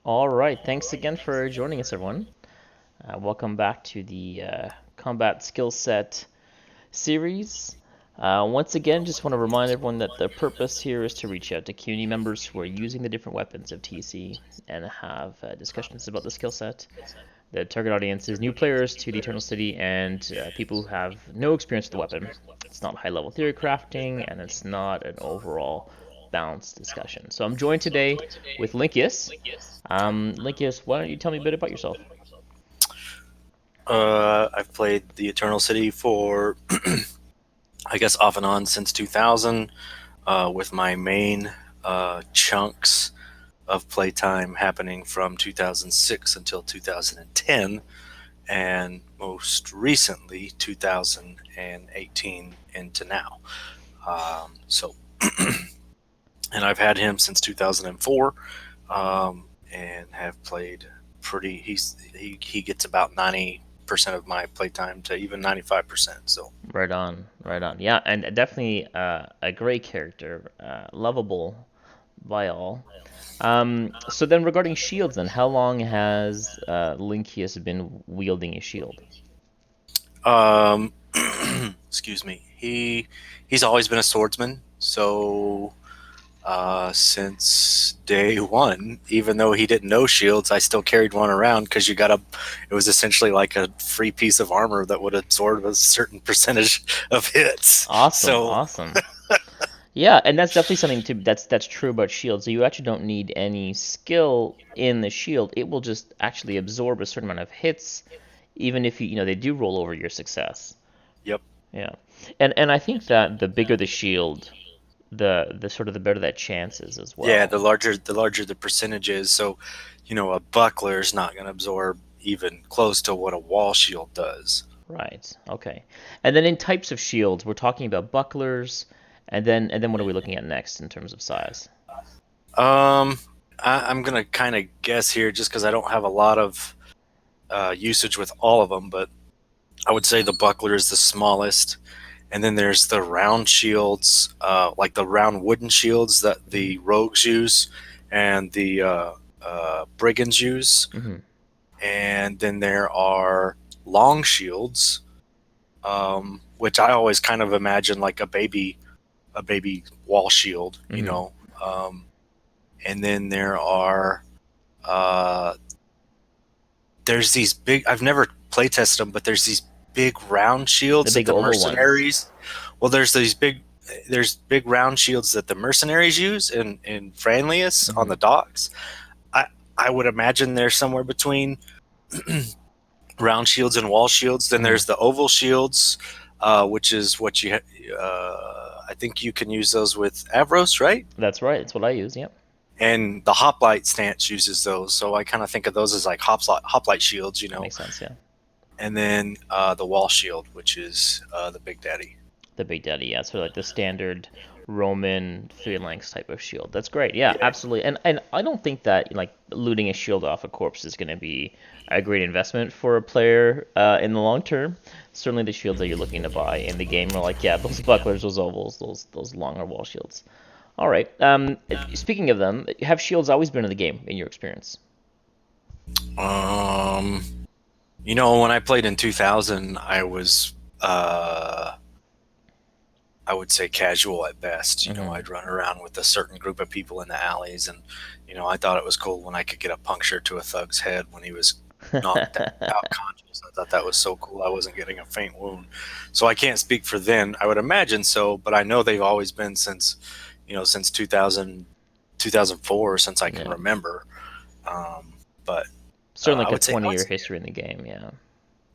All right, thanks again for joining us, everyone. Welcome back to the Combat Skill Set series. Once again, just want to remind everyone that the purpose here is to reach out to community members who are using the different weapons of TC and have discussions about the skill set. The target audience is new players to the Eternal City and people who have no experience with the weapon. It's not high level theory crafting, and it's not an overall balanced discussion. So I'm joined today with Lingkius. Lingkius, why don't you tell me a bit about yourself? I've played the Eternal City for, I guess, off and on since 2000, with my main chunks of playtime happening from 2006 until 2010, and most recently 2018 into now. So, and I've had him since 2004, and have played pretty. He gets about 90% of my playtime to even 95%. So Right on, right on. Yeah, and definitely a great character, lovable by all. So then, regarding shields, then, how long has Lynceus been wielding a shield? Um, excuse me. He's always been a swordsman. So since day one, even though he didn't know shields, I still carried one around because you got a. It was essentially like a free piece of armor that would absorb a certain percentage of hits. Awesome, So awesome. Yeah, and that's definitely something to that's true about shields. So you actually don't need any skill in the shield. It will just actually absorb a certain amount of hits, even if they do roll over your success. yep. Yeah, and I think that the bigger the shield, the sort of the better that chance is as Yeah, well. the larger the percentage is. So, a buckler is not going to absorb even close to what a wall shield does. Right. Okay. And then in types of shields, we're talking about bucklers, and then what are we looking at next in terms of size? Um, I'm gonna kind of guess here just because I don't have a lot of usage with all of them, but I would say the buckler is the smallest, and then there's the round shields, like the round wooden shields that the rogues use, and the brigands use, Mm-hmm. and then there are long shields, which I always kind of imagine like a baby wall shield, Mm-hmm. and then uh, there's these big. I've never play tested them, but there's these big round The shields that big the oval ones. mercenaries. Well, there's big round shields that the mercenaries use in Franlius on Mm-hmm. the docks. I I would imagine they're somewhere between round shields and wall shields. Then Mm-hmm. there's the oval shields, which is what you. I think you can use those with Avros, right? That's right. That's what I use. Yep. And the hoplite stance uses those, so I kind of think of those as like hoplite shields, That makes sense. Yeah. and then the wall shield, which is the Big Daddy. The Big Daddy. Yeah. Sort of like the standard Roman phalanx type of shield. That's great. Yeah. Yeah, Absolutely. And I don't think that like looting a shield off a corpse is going to be a great investment for a player in the long term. Certainly, the shields that you're looking to buy in the game are like, yeah, those bucklers, those ovals, those longer wall shields. All right. Speaking of them, have shields always been in the game in your experience? Um, when I played in 2000, I would say casual at best. Mm-hmm. I'd run around with a certain group of people in the alleys, and I thought it was cool when I could get a puncture to a thug's head when he was knocked out conscious. I thought that was so cool. I wasn't getting a faint wound, so I can't speak for then. I would imagine so, but I know they've always been since 2000, 2004, since I can Yeah. remember. Um, but Certainly I like a would say, 20-year history in the game. Yeah.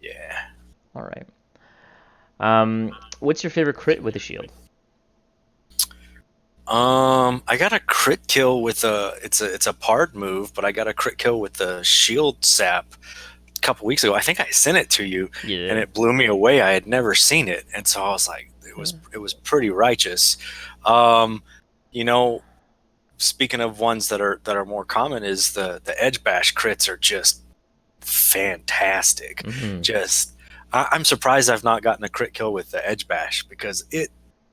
yeah. All right. What's your favorite crit with a shield? I got a crit kill with it's a pard move, but I got a crit kill with the shield sap a couple weeks ago. I think I sent it to you, You and did. it blew me away. I had never seen it, and so I was like, Yeah. it was pretty righteous. Um, you know, speaking of ones that are more common, is the edge bash crits are just fantastic. Mm-hmm. Just I'm surprised I've not gotten a crit kill with the edge bash because it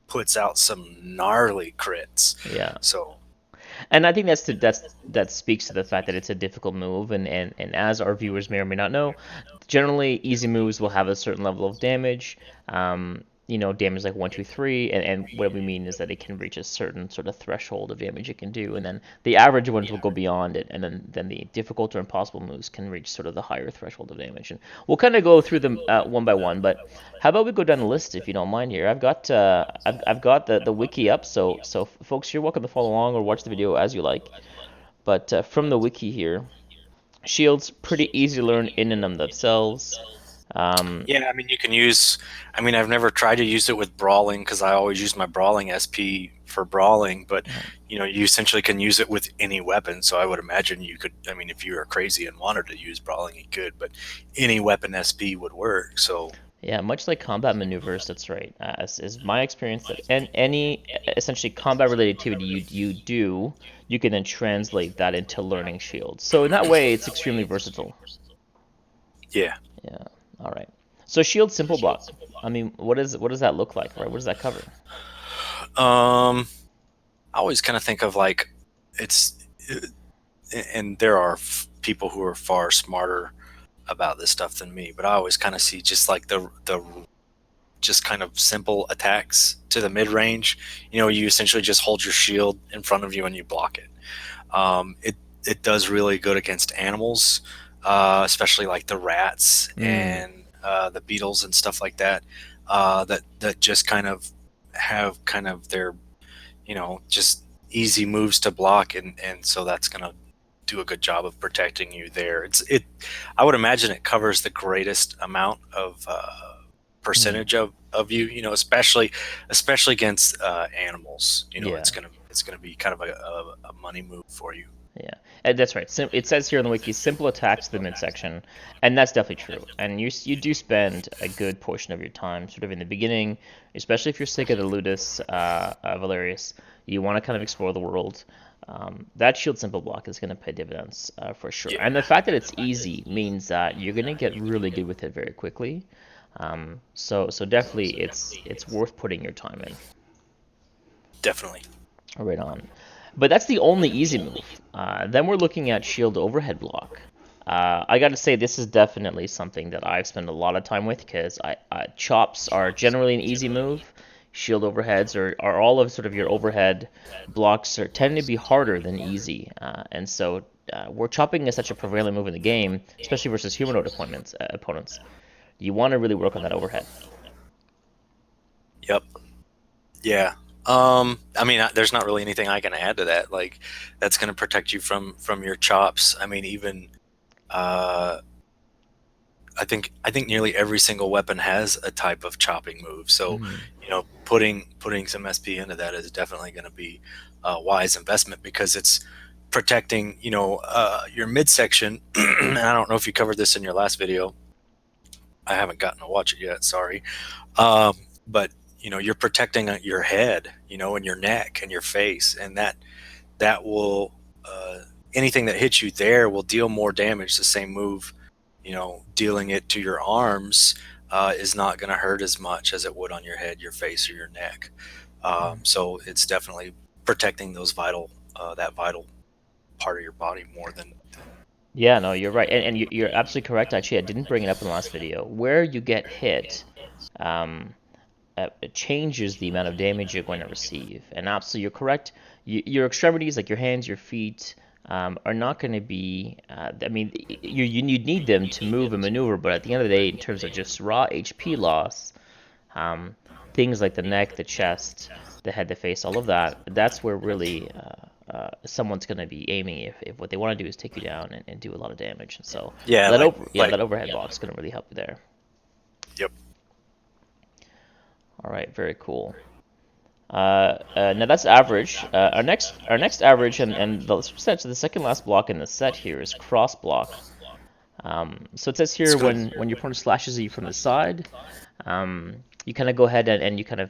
puts out some gnarly crits. Yeah. So And I think that speaks to the fact that it's a difficult move, and as our viewers may or may not know, generally easy moves will have a certain level of damage. Damage like 1, 2, 3, and what we mean is that it can reach a certain sort of threshold of damage it can do, and then the average ones will go beyond it, and then the difficult or impossible moves can reach sort of the higher threshold of damage. And we'll kind of go through them one by one, but how about we go down the list if you don't mind here? I've got the wiki up, so folks, you're welcome to follow along or watch the video as you like. But from the wiki here, shields pretty easy to learn in and of themselves. Um, Yeah, I mean, you can use. I mean, I've never tried to use it with brawling because I always use my brawling SP for brawling. But you essentially can use it with any weapon. So I would imagine you could. I mean, if you were crazy and wanted to use brawling, you could. But any weapon SP would work. So yeah, much like combat maneuvers, that's right. Is my experience that any essentially combat related activity you do, you can then translate that into learning shields. So in that way, it's extremely versatile. yeah. Yeah. All right. So shield simple block. I mean, what does that look like, right? What does that cover? I always kind of think of like it's, and there are people who are far smarter about this stuff than me, but I always kind of see just like the just kind of simple attacks to the mid range. You essentially just hold your shield in front of you and you block it. It does really good against animals, especially like the rats Mm, and the beetles and stuff like that. That just kind of have kind of their just easy moves to block, and so that's gonna do a good job of protecting you there. I would imagine it covers the greatest amount of mm, percentage of you, especially against animals. yeah. It's gonna be kind of a money move for you. Yeah, and that's right. It says here in the wiki, simple attacks to the midsection, and that's definitely true. And you do spend a good portion of your time sort of in the beginning, especially if you're sick of the Ludus Valerius. You want to kind of explore the world. That shield simple block is going to pay dividends for sure. And the Yeah, fact that it's easy means that you're going to get really good with it very quickly. So definitely it's worth putting your time in. definitely. Right on. But that's the only easy move. Then we're looking at shield overhead block. I got to say, this is definitely something that I've spent a lot of time with because chops are generally an easy move. Shield overheads are all of sort of your overhead blocks tend to be harder than easy. And so where chopping is such a prevalent move in the game, especially versus humanoid opponents, you want to really work on that overhead. Yep. Yeah. I mean, there's not really anything I can add to that. Like, that's going to protect you from your chops. I mean, even uh, I think nearly every single weapon has a type of chopping move. So, Mhm. putting some SP into that is definitely going to be a wise investment because it's protecting your midsection. And I don't know if you covered this in your last video. I haven't gotten to watch it yet. Sorry. But you're protecting your head, and your neck and your face, and that will anything that hits you there will deal more damage. The same move, dealing it to your arms is not going to hurt as much as it would on your head, your face, or your neck. So it's definitely protecting that vital part of your body more than Yeah, no, you're right, and you're absolutely correct. Actually, I didn't bring it up in the last video. Where you get hit, um, it changes the amount of damage you're going to receive. And absolutely, you're correct. Your extremities, like your hands, your feet, are not going to be. I mean, you need them to move and maneuver, but at the end of the day, in terms of just raw HP loss, um, things like the neck, the chest, the head, the face, all of that, that's where really someone's going to be aiming if what they want to do is take you down and do a lot of damage. And so yeah, that overhead block is going to really help you there. yep. All right, very cool. Now that's average. Our next average and the second last block in the set here is cross block. So it says It's here good. when your opponent slashes at you from the side, you kind of go ahead and you kind of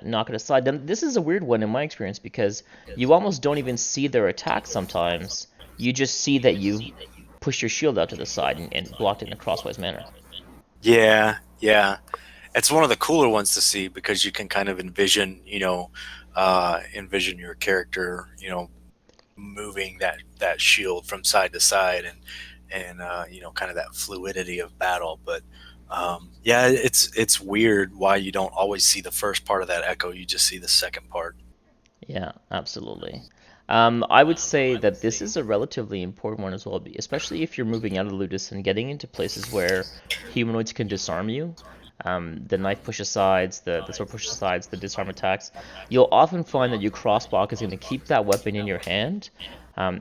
knock it aside. Then this is a weird one in my experience because you almost don't even see their attack sometimes. You just see that you pushed your shield out to the side and blocked it in a crosswise manner. Yeah, yeah. It's one of the cooler ones to see because you can kind of envision your character, moving that shield from side to side, and kind of that fluidity of battle. But yeah, it's weird why you don't always see the first part of that echo. You just see the second part. Yeah, absolutely. I would say that this is a relatively important one as well, especially if you're moving out of the Ludus and getting into places where humanoids can disarm you. The knife push asides, the sword push asides, the disarm attacks. You'll often find that your crossblock is going to keep that weapon in your hand,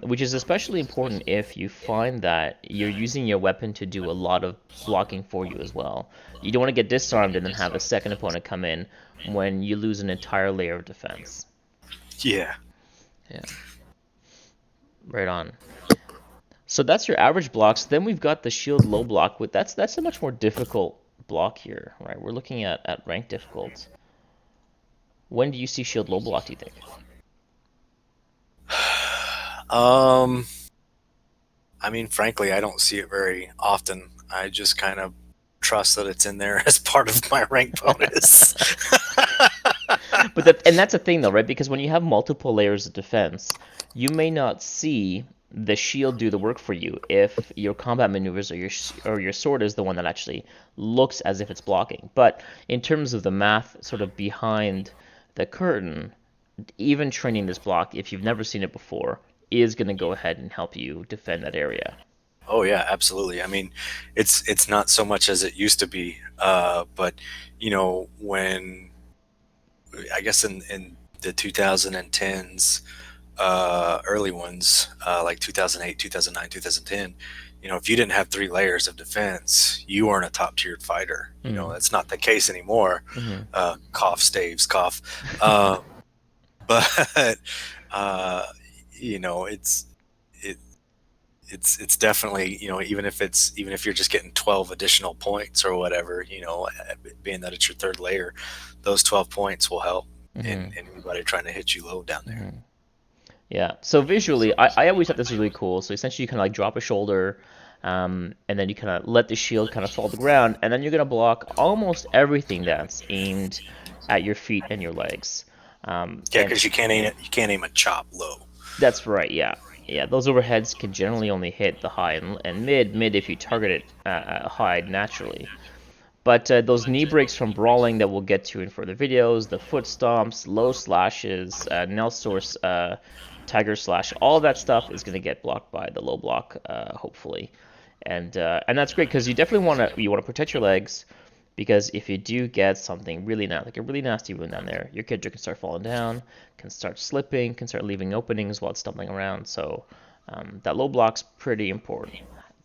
which is especially important if you find that you're using your weapon to do a lot of blocking for you as well. You don't want to get disarmed and then have a second opponent come in when you lose an entire layer of defense. Yeah. Yeah, right on. So that's your average blocks. Then we've got the shield low block. With that's a much more difficult block here, right? We're looking at rank difficult. When do you see shield low block, do you think? Um, I mean, frankly, I don't see it very often. I just kind of trust that it's in there as part of my rank bonus. And that's a thing though, right? Because when you have multiple layers of defense, you may not see the shield do the work for you if your combat maneuvers or your sword is the one that actually looks as if it's blocking. But in terms of the math sort of behind the curtain, even training this block, if you've never seen it before, is going to go ahead and help you defend that area. Oh yeah, absolutely. I mean, it's not so much as it used to be, but when I guess in the 2010s, early ones, like 2008, 2009, 2010, if you didn't have three layers of defense, you weren't a top tiered fighter. Mm. That's not the case anymore. Hmm. Cough, staves, cough. Uh, but uh, it's it, it's definitely, even if you're just getting 12 additional points or whatever, being that it's your third layer, those 12 points will help Hmm. in anybody trying to hit you low down there. Hmm. Yeah. So visually, I always thought this was really cool. So essentially, you kind of like drop a shoulder, and then you kind of let the shield kind of fall to the ground, and then you're gonna block almost everything that's aimed at your feet and your legs. Yeah, And because you can't aim a chop low. that's right. Yeah. Yeah. Those overheads can generally only hit the high and mid if you target it high naturally. But those knee breaks from brawling that we'll get to in further videos, the foot stomps, low slashes, Nelsor's tiger slash, all of that stuff is going to get blocked by the low block, hopefully, and that's great because you want to protect your legs because if you do get something really nasty, like a really nasty wound down there, your character can start falling down, can start slipping, can start leaving openings while it's stumbling around. So that low block's pretty important.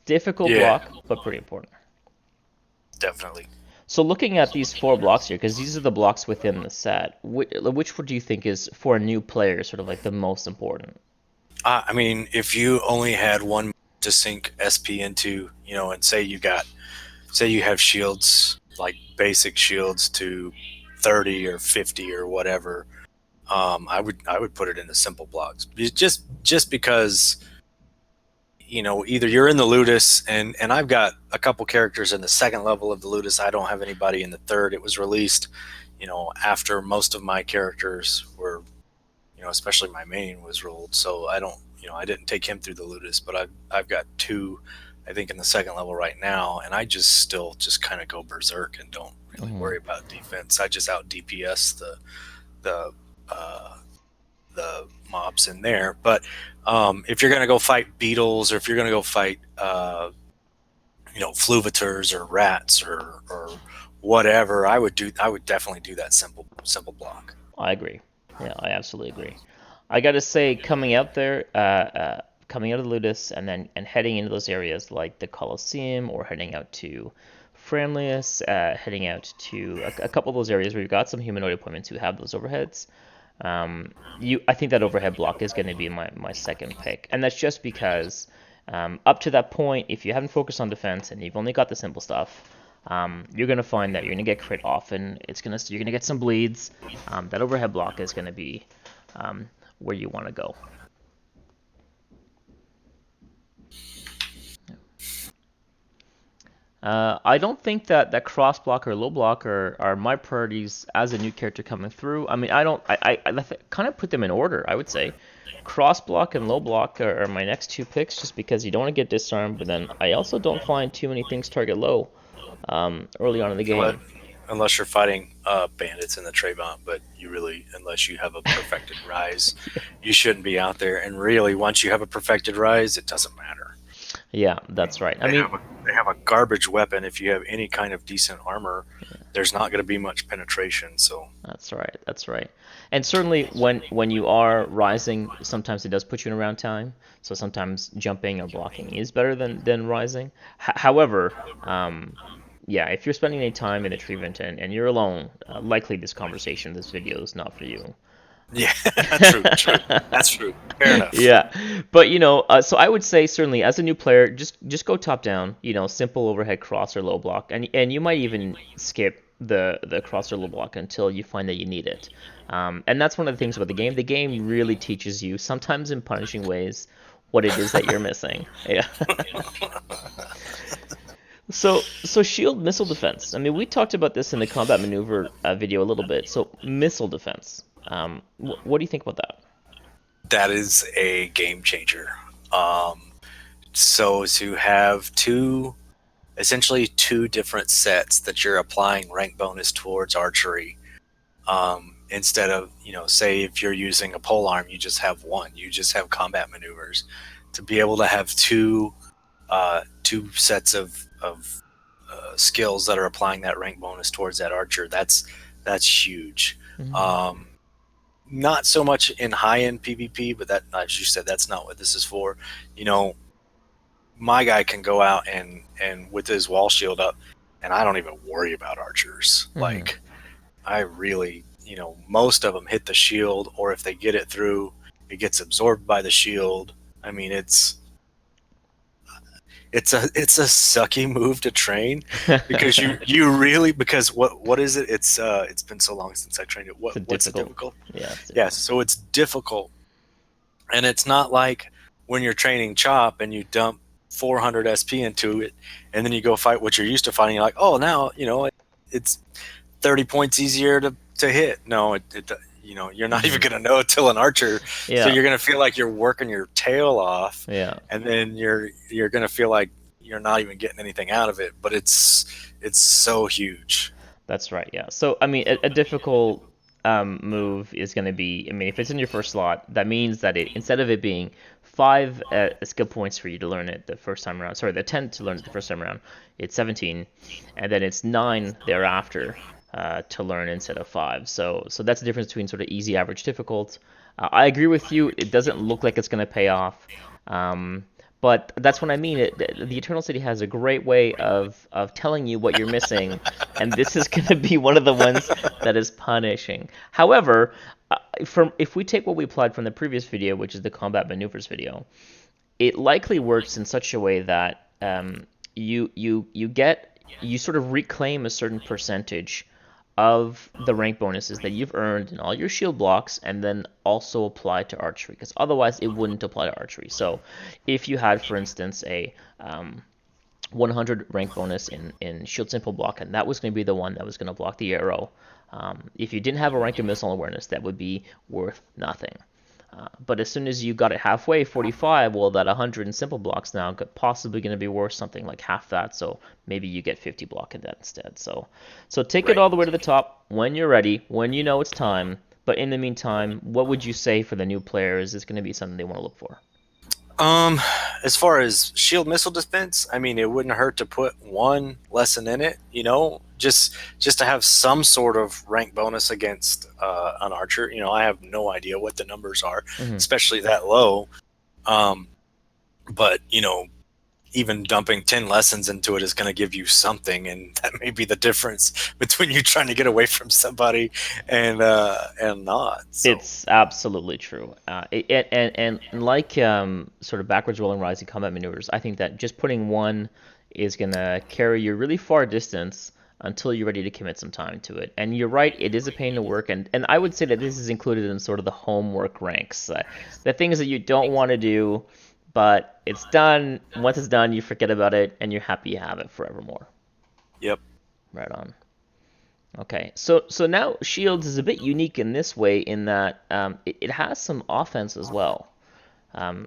Difficult Yeah, block, but pretty important. definitely. So looking at these four blocks here, because these are the blocks within the set, which one do you think is for a new player sort of like the most important? I mean, if you only had one to sink SP into, and say you have shields, like basic shields to 30 or 50 or whatever, I would put it into simple blocks. Just because, either you're in the Ludus, and I've got a couple characters in the second level of the Ludus. I don't have anybody in the third. It was released, after most of my characters were, especially my main was rolled. So I didn't take him through the Ludus, but I've got two, I think, in the second level right now, and I still just kind of go berserk and don't really Hmm. worry about defense. I just out DPS the uh, the mobs in there. But if you're gonna go fight beetles, or if you're gonna go fight fluvators or rats or whatever, I would definitely do that simple block. I agree. Yeah, I absolutely agree. I got to say, coming out of the Ludus and then heading into those areas like the Colosseum or heading out to Framlius, heading out to a couple of those areas where you've got some humanoid appointments who have those overheads. I think that overhead block is going to be my second pick, and that's just because up to that point, if you haven't focused on defense and you've only got the simple stuff, you're going to find that you're going to get crit often. You're going to get some bleeds. That overhead block is going to be um, where you want to go. I don't think that cross block or low block are my priorities as a new character coming through. I mean, I don't I kind of put them in order. I would say cross block and low block are my next two picks, just because you don't want to get disarmed, but then I also don't find too many things target low early on in the Unless, game. unless you're fighting bandits in the Trayvon, but unless you have a perfected rise, you shouldn't be out there. And really, once you have a perfected rise, it doesn't matter. Yeah, that's right. I They mean, have a they have a garbage weapon. If you have any kind of decent armor, there's not going to be much penetration. So that's right. That's right. And certainly when you are rising, sometimes it does put you in around time. So sometimes jumping or blocking is better than rising. However, yeah, if you're spending any time in the treatment and you're alone, likely this conversation, this video is not for you. yeah, true, true. That's true. Fair enough. Yeah, but so I would say certainly as a new player, just go top down. Simple overhead cross or low block, and you might even skip the cross or low block until you find that you need it. And that's one of the things about the game. The game really teaches you, sometimes in punishing ways, what it is that you're missing. Yeah. So shield missile defense. I mean, we talked about this in the combat maneuver video a little bit. So missile defense. What do you think about that? That is a game changer. Um, so to have essentially two different sets that you're applying rank bonus towards archery, instead of, say if you're using a pole arm, you just have one, you just have combat maneuvers. To be able to have two sets of skills that are applying that rank bonus towards that archer, that's huge. Mhm. Um, Not so much in high end PvP, but that, as you said, that's not what this is for. You know, my guy can go out and with his wall shield up, and I don't even worry about archers. Mhm. Like, I really, most of them hit the shield, or if they get it through, it gets absorbed by the shield. I mean, it's a sucky move to train, because you really, because what is it? It's been so long since I trained it. It's a What's it difficult. difficult? Yeah, it's Yes, difficult. so it's difficult, and it's not like when you're training chop and you dump 400 SP into it, and then you go fight what you're used to fighting. You're like, oh, now it's 30 points easier to hit. No, you're not even Mhm. gonna know it till an archer. So Yeah. you're gonna feel like you're working your tail off, Yeah. and then you're gonna feel like you're not even getting anything out of it. But it's so huge. That's right, yeah. So, I mean, a difficult move is going to be, I mean, if it's in your first slot, that means that instead of it being five skill points for you to learn it the first time around, sorry, the 10 to learn it the first time around, it's 17, and then it's nine thereafter to learn instead of five. So that's the difference between sort of easy, average, difficult. I agree with you. It doesn't look like it's going to pay off. Um, but that's what I mean. The Eternal City has a great way of telling you what you're missing, and this is going to be one of the ones that is punishing. However, from if we take what we applied from the previous video, which is the combat maneuvers video, it likely works in such a way that you sort of reclaim a certain percentage of the rank bonuses that you've earned in all your shield blocks, and then also apply to archery, because otherwise it wouldn't apply to archery. So if you had, for instance, a 100 rank bonus in shield simple block, and that was going to be the one that was going to block the arrow, if you didn't have a rank in missile awareness, that would be worth nothing. But as soon as you got it halfway, 45, well, that 100 in simple blocks now possibly going to be worth something like half that. So maybe you get 50 block in that instead. So take it Right. all the way to the top when you're ready, when you know it's time. But in the meantime, what would you say for the new players is going to be something they want to look for? Um, as far as shield missile defense, I mean, it wouldn't hurt to put one lesson in it. Just to have some sort of rank bonus against an archer. I have no idea what the numbers are, Mm-hmm. especially that low. Um, but even dumping 10 lessons into it is going to give you something, and that may be the difference between you trying to get away from somebody and not. So It's absolutely true. And like sort of backwards rolling rising combat maneuvers, I think that just putting one is gonna carry you really far distance until you're ready to commit some time to it. And you're right, it is a pain to work, and I would say that this is included in sort of the homework ranks, the things that you don't want to do, but it's done. Once it's done, you forget about it, and you're happy you have it forevermore. Yep. Right on. Okay, so now Shields is a bit unique in this way in that it has some offense as well.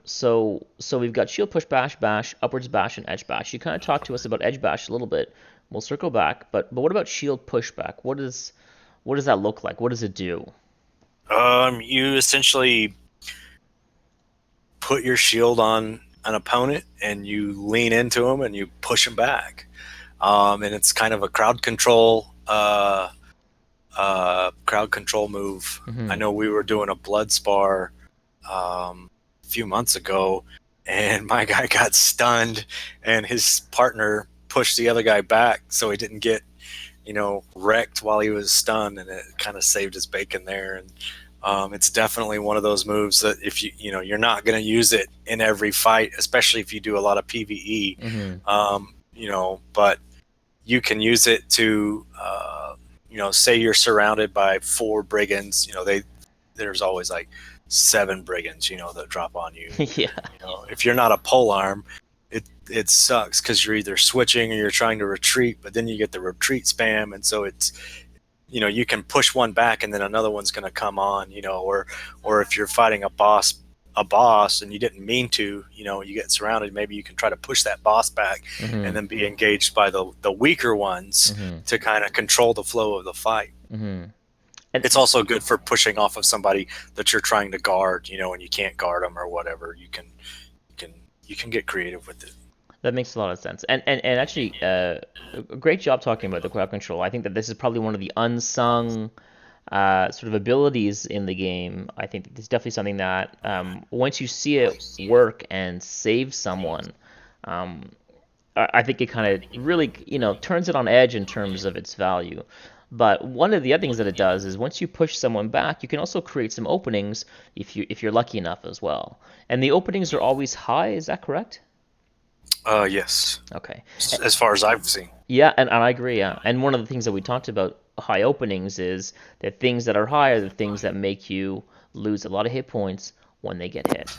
So we've got shield push bash bash upwards bash and edge bash. You kind of talked to us about edge bash a little bit. We'll circle back, but what about shield pushback? What does that look like? What does it do? You essentially put your shield on an opponent and you lean into them and you push them back. And it's kind of a crowd control move. I Mm-hmm. know we were doing a blood spar a few months ago, and my guy got stunned, and his partner pushed the other guy back so he didn't get wrecked while he was stunned, and it kind of saved his bacon there. And it's definitely one of those moves that if you're not going to use it in every fight, especially if you do a lot of PVE, Mm-hmm. but you can use it to, say you're surrounded by 4 brigands. There's always like 7 brigands, that drop on you. Yeah. If you're not a pole arm, it sucks because you're either switching or you're trying to retreat, but then you get the retreat spam, and so it's you can push one back and then another one's going to come on, or if you're fighting a boss and you didn't mean to, you get surrounded, maybe you can try to push that boss back and Mm-hmm. then be engaged by the weaker ones Mm-hmm. to kind of control the flow of the fight. Mm-hmm. And It's also good for pushing off of somebody that you're trying to guard, and you can't guard them or whatever. You can get creative with it. that makes a lot of sense. And actually, a great job talking about the crowd control. I think that this is probably one of the unsung sort of abilities in the game. I think that it's definitely something that once you see it work and save someone, um, I think it kind of really, turns it on edge in terms of its value. But one of the other things that it does is once you push someone back, you can also create some openings if you're lucky enough as well. And the openings are always high, is that correct? Yes, Okay. as far as I've seen. Yeah, and I agree, yeah. And one of the things that we talked about high openings is that things that are high are the things that make you lose a lot of hit points when they get hit.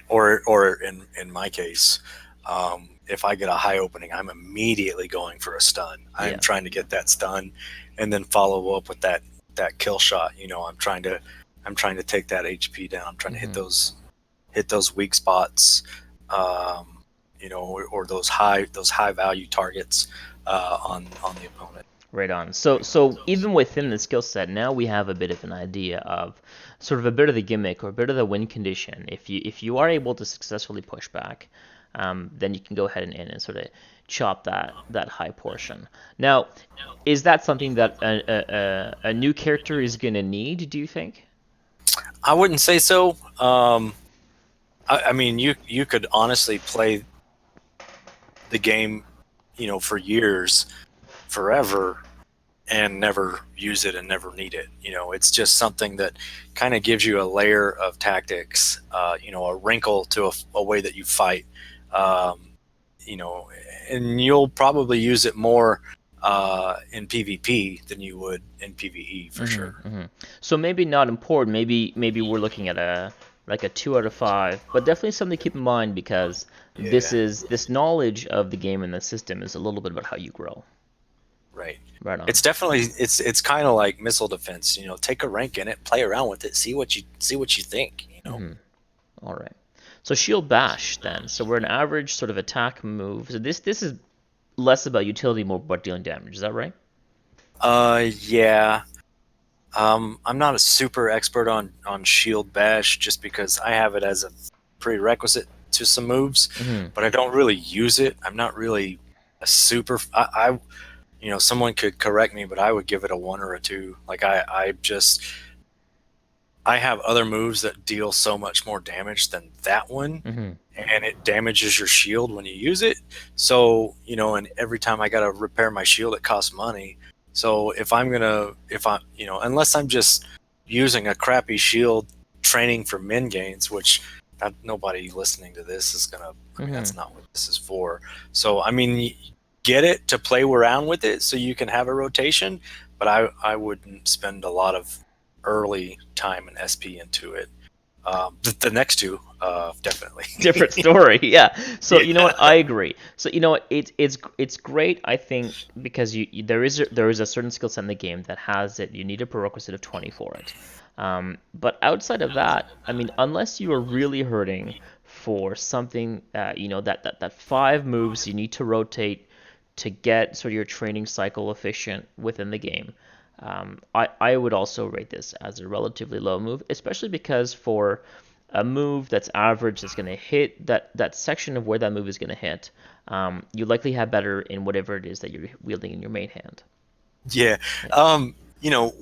Or in my case, if I get a high opening, I'm immediately going for a stun. I'm Yeah. trying to get that stun and then follow up with that kill shot. I'm trying to take that HP down. I'm trying to hit Hmm. those weak spots, or those high value targets on the opponent. Right on. So even within the skill set, now we have a bit of an idea of sort of a bit of the gimmick or a bit of the win condition. If you are able to successfully push back, then you can go ahead and sort of chop that high portion. Now, is that something that a new character is going to need, do you think? I wouldn't say so. I mean, you could honestly play the game, for years, forever, and never use it and never need it. It's just something that kind of gives you a layer of tactics, a wrinkle to a way that you fight, um, you know, and you'll probably use it more in PvP than you would in PvE for Hmm. sure. Hmm. So maybe not important. Maybe we're looking at a 2 out of 5, but definitely something to keep in mind because Yeah, this knowledge of the game and the system is a little bit about how you grow. right. Right on. It's kind of like missile defense. Take a rank in it, play around with it, see what you think. Hmm. All right. So shield bash then. So we're an average sort of attack move. So this is less about utility, more about dealing damage. Is that right? Yeah. I'm not a super expert on shield bash just because I have it as a prerequisite to some moves, Hmm. but I don't really use it. I'm not really a super. Someone could correct me, but I would give it a 1 or a 2. Like I have other moves that deal so much more damage than that one, Hmm. and it damages your shield when you use it. So, and every time I got to repair my shield, it costs money. So unless I'm just using a crappy shield training for min gains, which nobody listening to this is gonna, I mean, Hmm. that's not what this is for. So, I mean, get it to play around with it so you can have a rotation, but I wouldn't spend a lot of early time and SP into it. The next two definitely. Different story. Yeah. So you know Yeah. what? I agree. So you know what? It's great. I think because there is a certain skill set in the game that has it. You need a prerequisite of 20 for it. But outside of that, I mean, unless you are really hurting for something, that five moves you need to rotate to get sort of your training cycle efficient within the game. I would also rate this as a relatively low move, especially because for a move that's average that's going to hit that section of where that move is going to hit, you likely have better in whatever it is that you're wielding in your main hand. Yeah. Yeah. You know,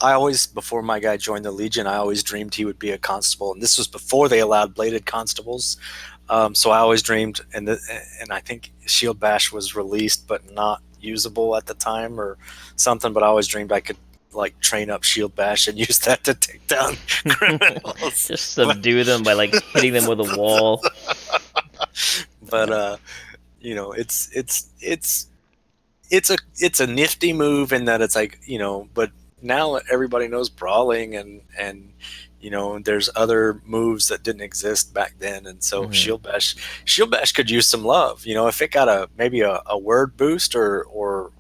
I always, before my guy joined the Legion, I always dreamed he would be a constable, and this was before they allowed bladed constables. So I always dreamed, and I think Shield Bash was released but not usable at the time or something. But I always dreamed I could like train up Shield Bash and use that to take down criminals. Just But subdue them by like hitting them with a wall. but Yeah. it's a nifty move in that it's like, but now everybody knows brawling, and there's other moves that didn't exist back then, and so Hmm. shield bash could use some love, if it got maybe a word boost or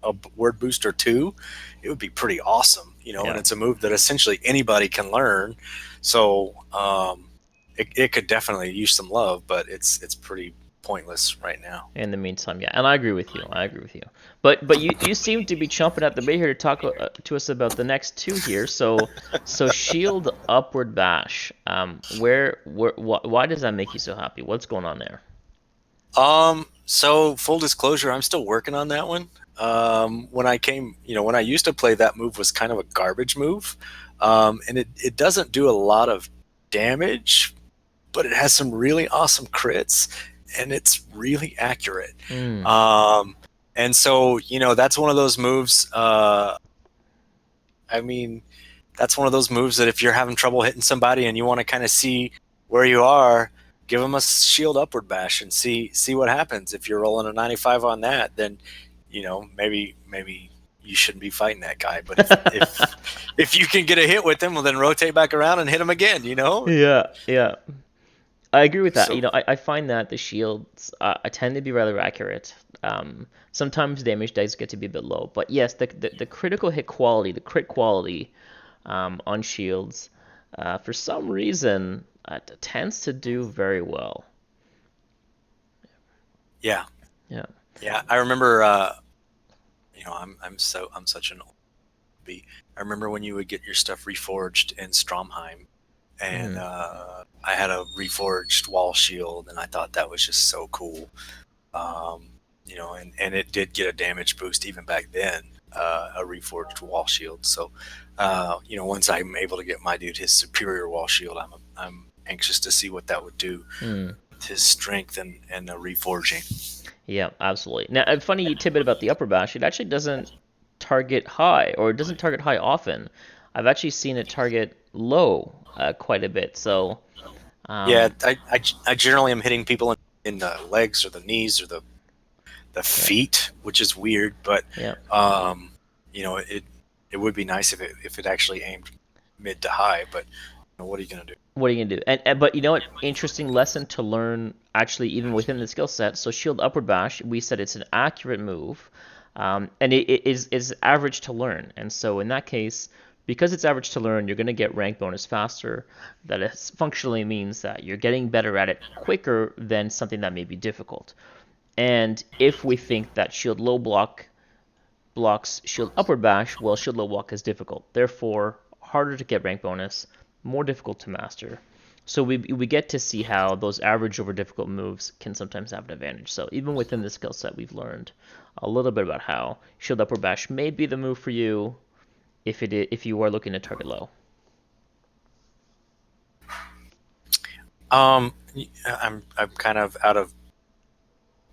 a word boost or two. It would be pretty awesome, and Yeah. it's a move that essentially anybody can learn. So it could definitely use some love, but it's pretty pointless right now. In the meantime, yeah, and I agree with you. I agree with you. But you seem to be chomping at the bit here to talk to us about the next two here. So shield upward bash. Why does that make you so happy? What's going on there? So full disclosure, I'm still working on that one. When I used to play, that move was kind of a garbage move. And it doesn't do a lot of damage, but it has some really awesome crits, and it's really accurate. Hmm. Um, and so, that's one of those moves. I mean, that's one of those moves that if you're having trouble hitting somebody and you want to kind of see where you are, give them a shield upward bash and see what happens. If you're rolling a 95 on that, then maybe you shouldn't be fighting that guy. But if you can get a hit with him, well, then rotate back around and hit him again. Yeah, yeah. I agree with that. So I find that the shields tend to be rather accurate. Sometimes damage does get to be a bit low, but yes, the critical hit quality, the crit quality on shields, for some reason, tends to do very well. yeah, Yeah. yeah. I remember. I'm such an old bee. I remember when you would get your stuff reforged in Stromheim, and Hmm. I had a reforged wall shield, and I thought that was just so cool. And it did get a damage boost even back then, a reforged wall shield. So, once I'm able to get my dude his superior wall shield, I'm anxious to see what that would do Hmm. with his strength and the reforging. Yeah, absolutely. Now, a funny tidbit about the upper bash, it actually doesn't target high, or it doesn't target high often. I've actually seen it target low quite a bit. So, Yeah, um, I generally am hitting people in the legs or the knees or the yeah, feet, which is weird, but yeah. um, it would be nice if it actually aimed mid to high. But what are you gonna do? What are you gonna do? And but you know what? Interesting lesson to learn. Actually, even within the skill set. So shield upward bash, we said it's an accurate move, and it is average to learn. And so in that case, because it's average to learn, you're gonna get rank bonus faster. That is functionally means that you're getting better at it quicker than something that may be difficult. And if we think that shield low block blocks shield upward bash, well, shield low block is difficult. Therefore, harder to get rank bonus, more difficult to master. So we get to see how those average over difficult moves can sometimes have an advantage. So even within the skill set, we've learned a little bit about how shield upward bash may be the move for you if you are looking to target low. Um, I'm kind of out of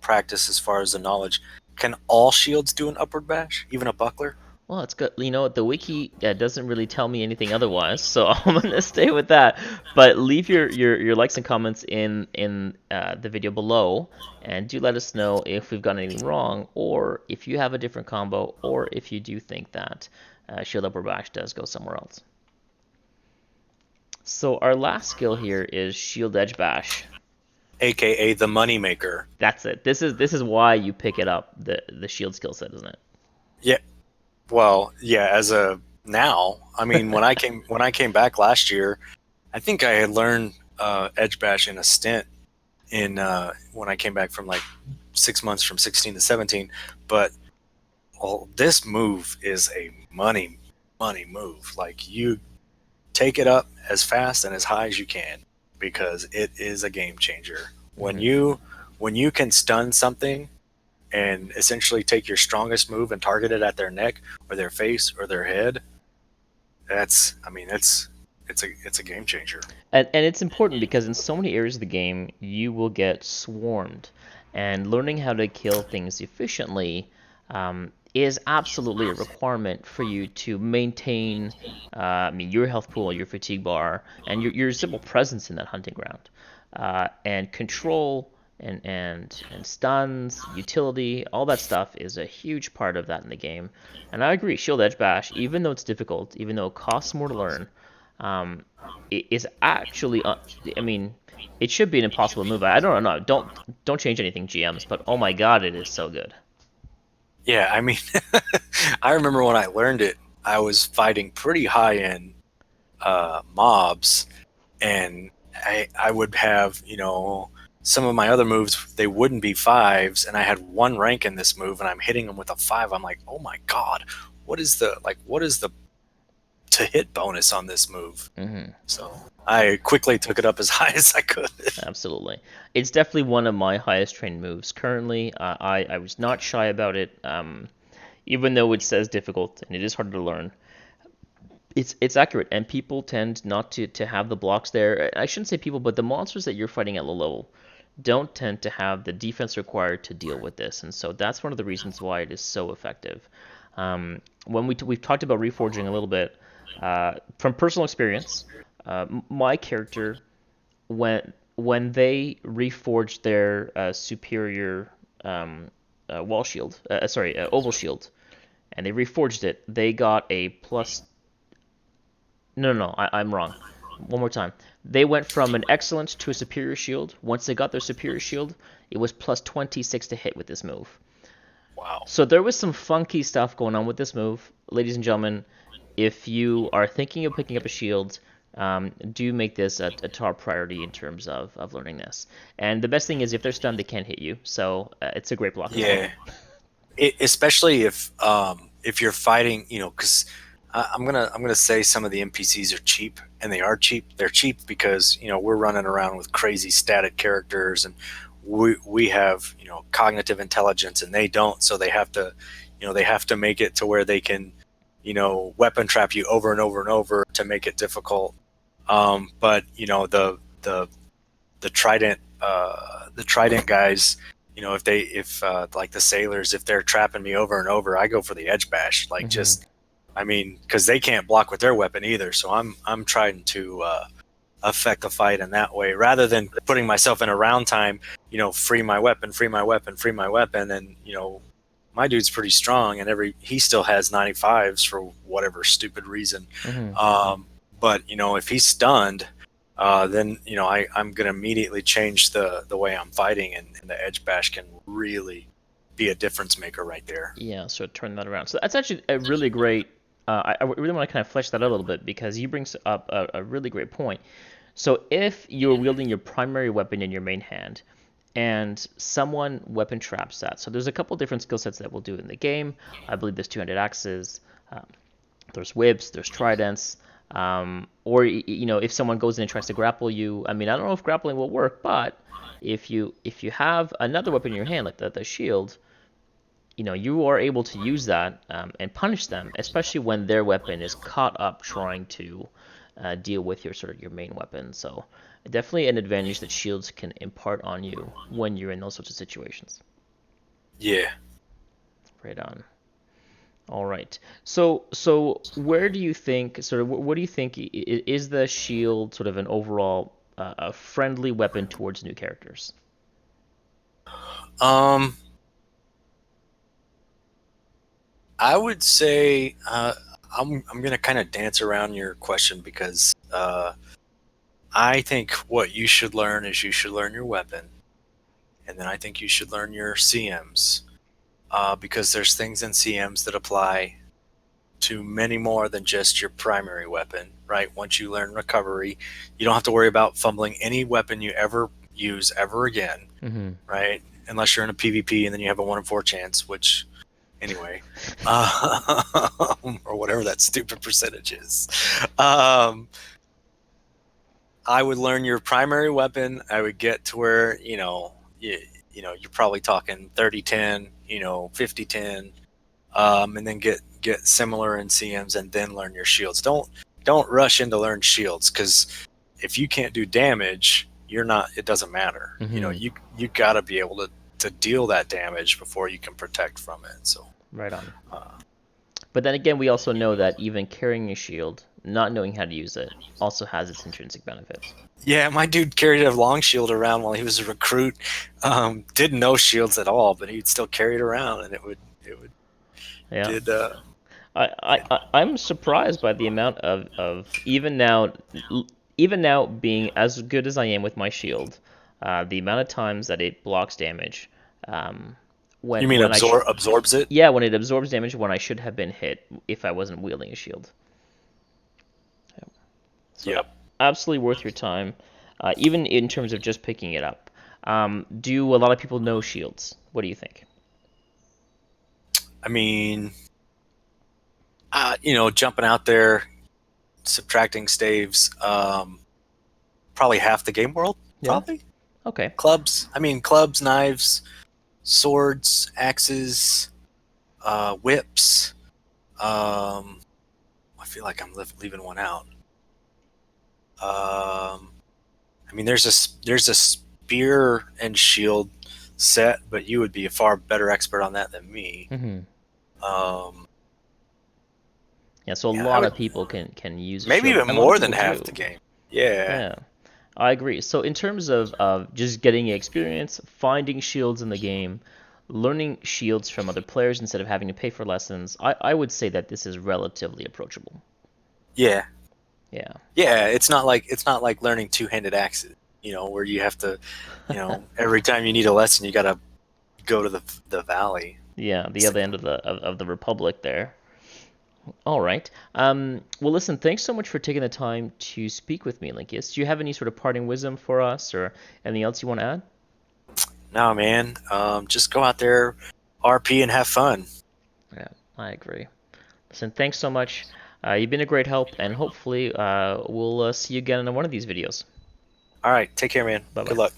practice as far as the knowledge. Can all shields do an upward bash, even a buckler? Well, it's good. You know what? The wiki doesn't really tell me anything otherwise, so I'm gonna stay with that. But leave your likes and comments in the video below, and do let us know if we've got anything wrong, or if you have a different combo, or if you do think that Shield Upper Bash does go somewhere else. So our last skill here is Shield Edge Bash. aka the moneymaker. That's it. This is why you pick it up, the shield skill set, isn't Yeah, well, yeah. As a now, I mean, when I came back last year, I think I had learned edge bash in a stint in when I came back from like 6 months from 16 to 17. But well, this move is a money move. Like you take it up as fast and as high as you can because it is a game changer. it? When you can stun something and essentially take your strongest move and target it at their neck or their face or their head, that's I mean it's a game changer. And it's important because in so many areas of the game, you will get swarmed. And learning how to kill things efficiently is absolutely a requirement for you to maintain your health pool, your fatigue bar, and your simple presence in that hunting ground. And control and stuns, utility, all that stuff is a huge part of that in the game. And I agree, Shield Edge Bash, even though it's difficult, even though it costs more to learn, um, it is actually, I mean, it should be an impossible move. I don't know. Don't change anything, GMs. But oh my god, it is so good. Yeah, I mean, I remember when I learned it, I was fighting pretty high end mobs, and I would have some of my other moves they wouldn't be fives, and I had one rank in this move, and I'm hitting them with a five. I'm like, oh my god, what is the to hit bonus on this move? Hmm. So I quickly took it up as high as I could. Absolutely, it's definitely one of my highest trained moves currently. I was not shy about it, even though it says difficult and it is harder to learn. It's accurate, and people tend not to have the blocks there. I shouldn't say people, but the monsters that you're fighting at low level don't tend to have the defense required to deal with this, and so that's one of the reasons why it is so effective. When we've talked about reforging a little bit, from personal experience, my character when they reforged their superior wall shield, oval shield, and they reforged it, they got a plus. No, no, no, I'm wrong. One more time. They went from an excellent to a superior shield. Once they got their superior shield, it was plus 26 to hit with this move. Wow. So there was some funky stuff going on with this move. Ladies and gentlemen, if you are thinking of picking up a shield, do make this a top priority in terms of learning this. And the best thing is if they're stunned, they can't hit you. So it's a great block as well. Yeah, especially if you're fighting, because I'm gonna say some of the NPCs are cheap, and they are cheap. They're cheap because we're running around with crazy static characters, and we have cognitive intelligence, and they don't, so they have to make it to where they can weapon trap you over and over and over to make it difficult. But the trident guys, if like the sailors, if they're trapping me over and over, I go for the edge bash. Like Hmm. just, I mean, because they can't block with their weapon either. So I'm trying to affect the fight in that way rather than putting myself in a round time. Free my weapon, free my weapon, free my weapon, and my dude's pretty strong, and he still has 95s for whatever stupid reason. Hmm. But if he's stunned, then I'm gonna immediately change the way I'm fighting, and the edge bash can really be a difference maker right there. Yeah, so turn that around. So that's actually a really great. I really want to kind of flesh that out a little bit because you brings up a really great point. So if you're wielding your primary weapon in your main hand, and someone weapon traps that, so there's a couple different skill sets that we'll do in the game. I believe there's two-handed axes, um, there's whips, there's tridents, or if someone goes in and tries to grapple you. I mean, I don't know if grappling will work, but if you have another weapon in your hand like the shield, you are able to use that and punish them, especially when their weapon is caught up trying to deal with your sort of your main weapon. So definitely an advantage that shields can impart on you when you're in those sorts of situations. Yeah. Right on. All right. So where do you think sort of what do you think is the shield sort of an overall a friendly weapon towards new characters? Um, I would say I'm gonna kind of dance around your question because I think what you should learn is you should learn your weapon, and then I think you should learn your CMs, because there's things in CMs that apply to many more than just your primary weapon, right? Once you learn recovery, you don't have to worry about fumbling any weapon you ever use ever again, Mm-hmm. right? Unless you're in a PvP and then you have a 1 in 4 chance, which, anyway, or whatever that stupid percentage is. I would learn your primary weapon. I would get to where, you're probably talking 30-10, 50-10, and then get similar in CMs and then learn your shields. Don't rush in to learn shields, because if you can't do damage, you're not. It doesn't matter. Mm-hmm. You got to be able to deal that damage before you can protect from it. So Right on. uh, But then again, we also know that even carrying a shield, not knowing how to use it, also has its intrinsic benefits. yeah, my dude carried a long shield around while he was a recruit. Didn't know shields at all, but he'd still carry it around, and it would Yeah. did. I'm surprised by the amount of even now being as good as I am with my shield, the amount of times that it blocks damage, um, You mean absorbs it? yeah, when it absorbs damage when I should have been hit if I wasn't wielding a shield. So Yep. absolutely worth your time, even in terms of just picking it up. Do a lot of people know shields? What do you think? I mean, jumping out there, subtracting staves, probably half the game world. Yeah. Probably Okay. clubs. I mean, clubs, knives, swords, axes, whips. I feel like I'm leaving one out. I mean, there's a spear and shield set, but you would be a far better expert on that than me. Mm-hmm. Um, Yeah, so a yeah, I lot would of people can use a maybe shield. even A lot of more than people half do. the game. Yeah. Yeah, I agree. So in terms of just getting experience, finding shields in the game, learning shields from other players instead of having to pay for lessons, I would say that this is relatively approachable. Yeah. Yeah. Yeah, it's not like learning two-handed axes, where you have to, every time you need a lesson, you got to go to the valley. Yeah, the It's other like, end of the republic there. All right. Well, listen, thanks so much for taking the time to speak with me, Lingkius. Do you have any sort of parting wisdom for us or anything else you want to add? no, man, just go out there, RP, and have fun. Yeah, I agree. Listen, thanks so much. You've been a great help, and hopefully we'll see you again in one of these videos. All right, take care, man. Bye Good bye. luck.